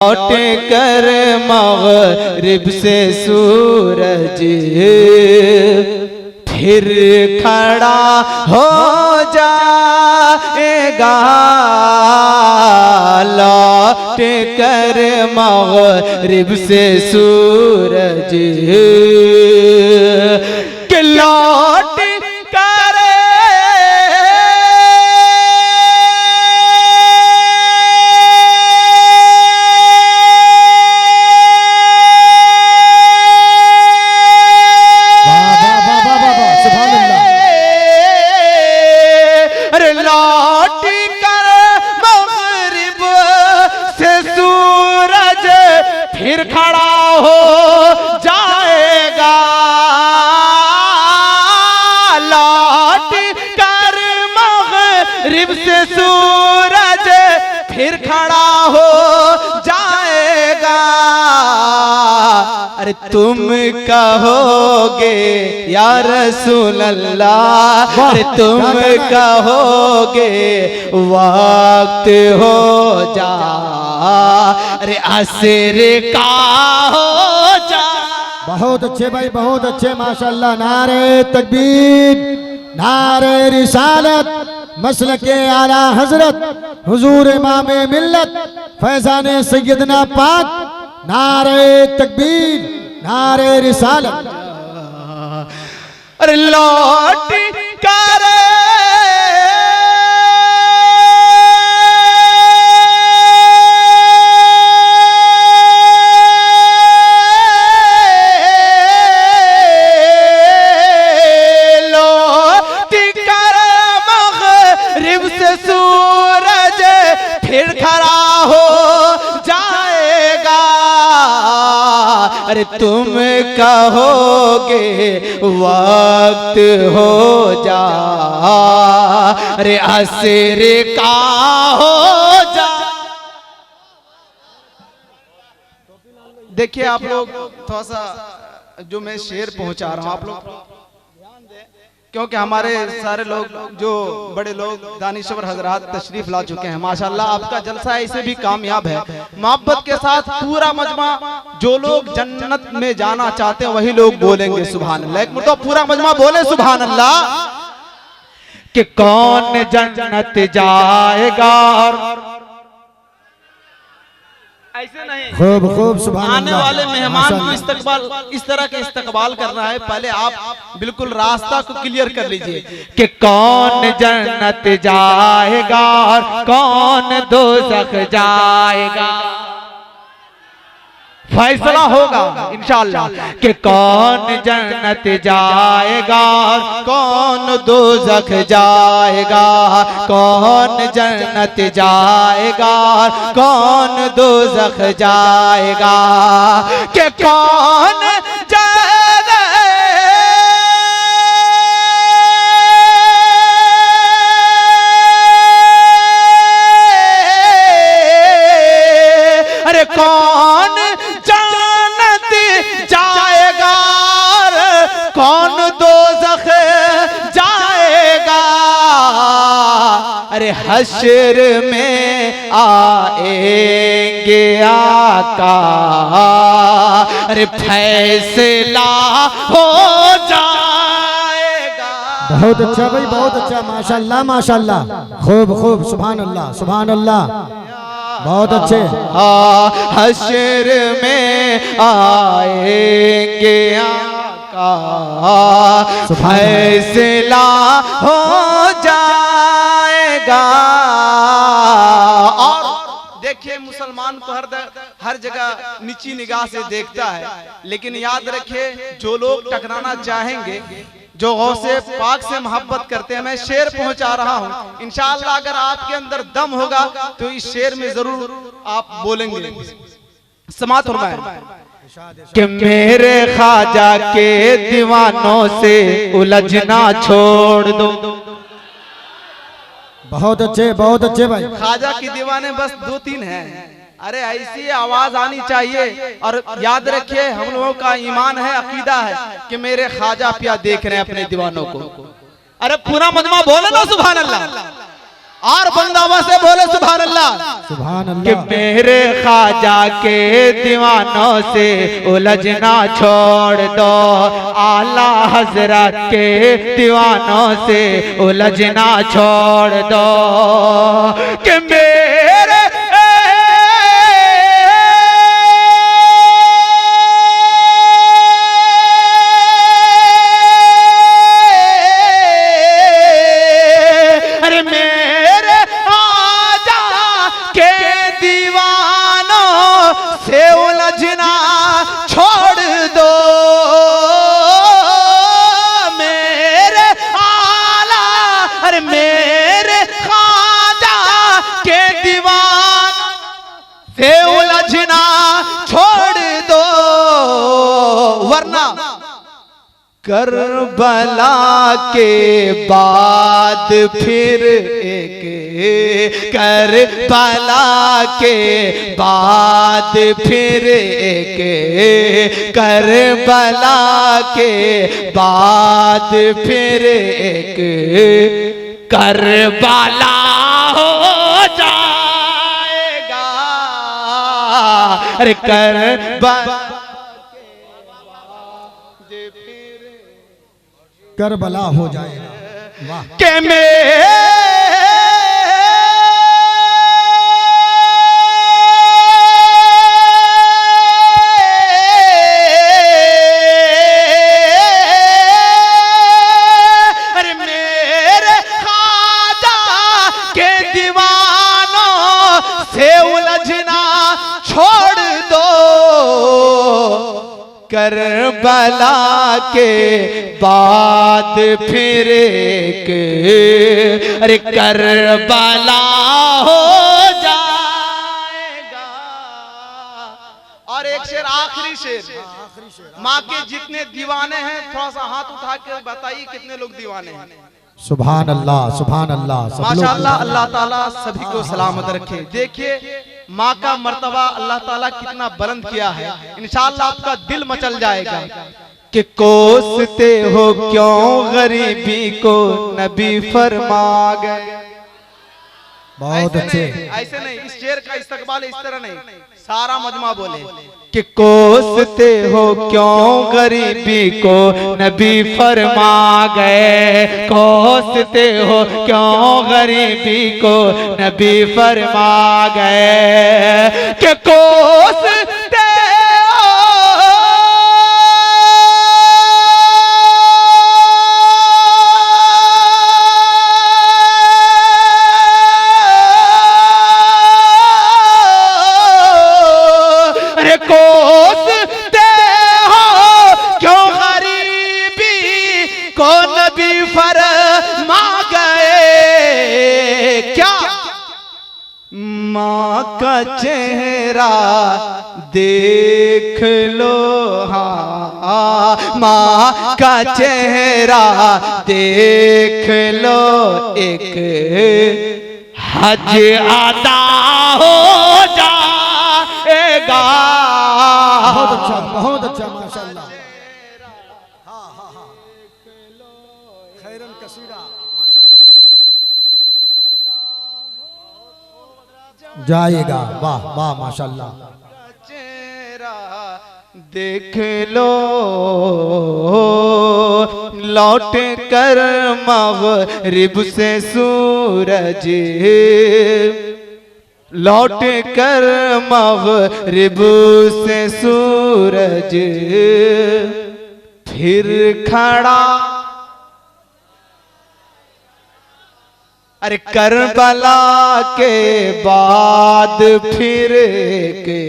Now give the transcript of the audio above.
लौट कर मग़रिब से सूरज फिर खड़ा हो जाएगा। लौट कर मग़रिब से सूरज के लौट फिर खड़ा हो जाएगा। लौट कर मग़रिब से सूरज फिर खड़ा हो जाएगा। अरे तुम कहोगे या रसूल अल्लाह, अरे तुम कहोगे वक्त हो जा, अरे असर का हो जा। बहुत अच्छे भाई, बहुत अच्छे माशाल्लाह। नारे तकबीर, नारे रिसालत, मसलके आला हजरत हुजूर इमामे मिल्लत फैजाने सैयदना पाक। नारे तकबीर, नारे रिसालत। अरे लौट कर सूरज फिर खड़ा हो जाएगा। अरे तुम कहोगे वक्त हो जा, अरे असर का हो जा। देखिए आप लोग थोड़ा सा जो मैं शेर पहुंचा रहा हूं आप लोग ध्यान दें, क्योंकि हमारे सारे लोग जो बड़े लोग दानिश्वर हजरात तशरीफ ला चुके हैं। माशाल्लाह आपका जलसा ऐसे भी कामयाब है। मोहब्बत के साथ पूरा मजमा, जो लोग जन्नत में जाना चाहते हैं वही लोग बोलेंगे सुभान अल्लाह। एक तो पूरा मजमा बोले सुभान अल्लाह। कि कौन जन्नत जाएगा, ऐसे नहीं, खूब खूब सुभान आने वाले मेहमान को इस्तकबाल, इस तरह के इस्तकबाल करना है। पहले आप बिल्कुल रास्ता को क्लियर कर लीजिए कि कौन जन्नत जाएगा और कौन दोज़ख जाएगा। फैसला होगा इंशाअल्लाह कि कौन जन्नत जाएगा और कौन दोज़ख जाएगा। कौन जन्नत जाएगा और कौन दोज़ख जाएगा। कि कौन अरे कौन जन्नत जाएगा और कौन दोज़ख जाएगा। अरे हश्र में आएंगे आका, अरे फैसला हो जाएगा। बहुत अच्छा भाई, बहुत अच्छा माशाल्लाह माशाल्लाह। खूब खूब सुभान अल्लाह, सुभान अल्लाह। बहुत अच्छे। हश्र में आएंगे आका, फैसला हो जाएगा। और देखिए मुसलमान को हर जगह नीची निगाह से देखता है, लेकिन याद रखिए जो लोग टकराना चाहेंगे, जो गौसे पाक से मोहब्बत करते हैं, मैं शेर पहुंचा रहा हूं इंशाअल्लाह। अगर आपके अंदर दम होगा तो इस शेर में जरूर आप बोलेंगे। समात फरमाएं कि मेरे ख्वाजा के दीवानों से उलझना छोड़ दो। बहुत अच्छे, बहुत अच्छे भाई। ख्वाजा की दीवाने बस 2-3 हैं। अरे ऐसी आवाज आनी चाहिए। और याद रखिए हम लोगों का ईमान है, अकीदा है कि मेरे ख्वाजा पिया देख रहे हैं अपने दीवानों को। अरे पूरा मजमा बोले ना सुभान अल्लाह। और बंदावा से बोले सुभान अल्लाह। सुभान कि अल्लाह। मेरे ख्वाजा के दीवानों से उलझना छोड़ दो, आला हजरत के दीवानों से उलझना छोड़ दो। कि मेरे करबला के बाद फिर एक, करबला के बाद फिर एक, करबला के बाद फिर एक, करबला हो जाएगा। अरे करबला करबला हो जाएगा। वाह। के मेरे ख्वाजा के दीवानों से उलझना छोड़ दो, करबला के बाद फिर एक, अरे करबला हो जाएगा। और एक शेर, आखिरी शेर, माँ के जितने दीवाने हैं थोड़ा सा हाथ उठा के बताइए कितने लोग दीवाने हैं। सुभान अल्लाह, सुभान अल्लाह। सब लोग माशाअल्लाह, अल्लाह ताला सभी को सलामत रखे। देखिए माँ का मर्तबा अल्लाह ताला कितना बुलंद किया है, इंशाअल्लाह आपका दिल मचल जाएगा। कि कोसते हो क्यों गरीबी को, नबी फरमा गए। बहुत अच्छे। ऐसे नहीं, इस शेर का इस्तकबाल इस तरह नहीं, सारा मजमा बोले कि कोसते हो क्यों गरीबी को, नबी फरमा गए। कोसते हो क्यों गरीबी को, नबी फरमा गए। कि कोसते चेहरा देख लो, हाँ माँ का चेहरा देख लो, एक हज अदा हो जाएगा। बहुत अच्छा, बहुत अच्छा, माशाअल्लाह। हाँ हाँ हाँ, खैरन कसीरा, माशाअल्लाह। जाएगा। वाह वाह, माशाअल्लाह। चेहरा देख लो, लौट कर मग़रिब से सूरज, लौट कर मग़रिब से सूरज, फिर खड़ा, अरे करबला के बाद फिर के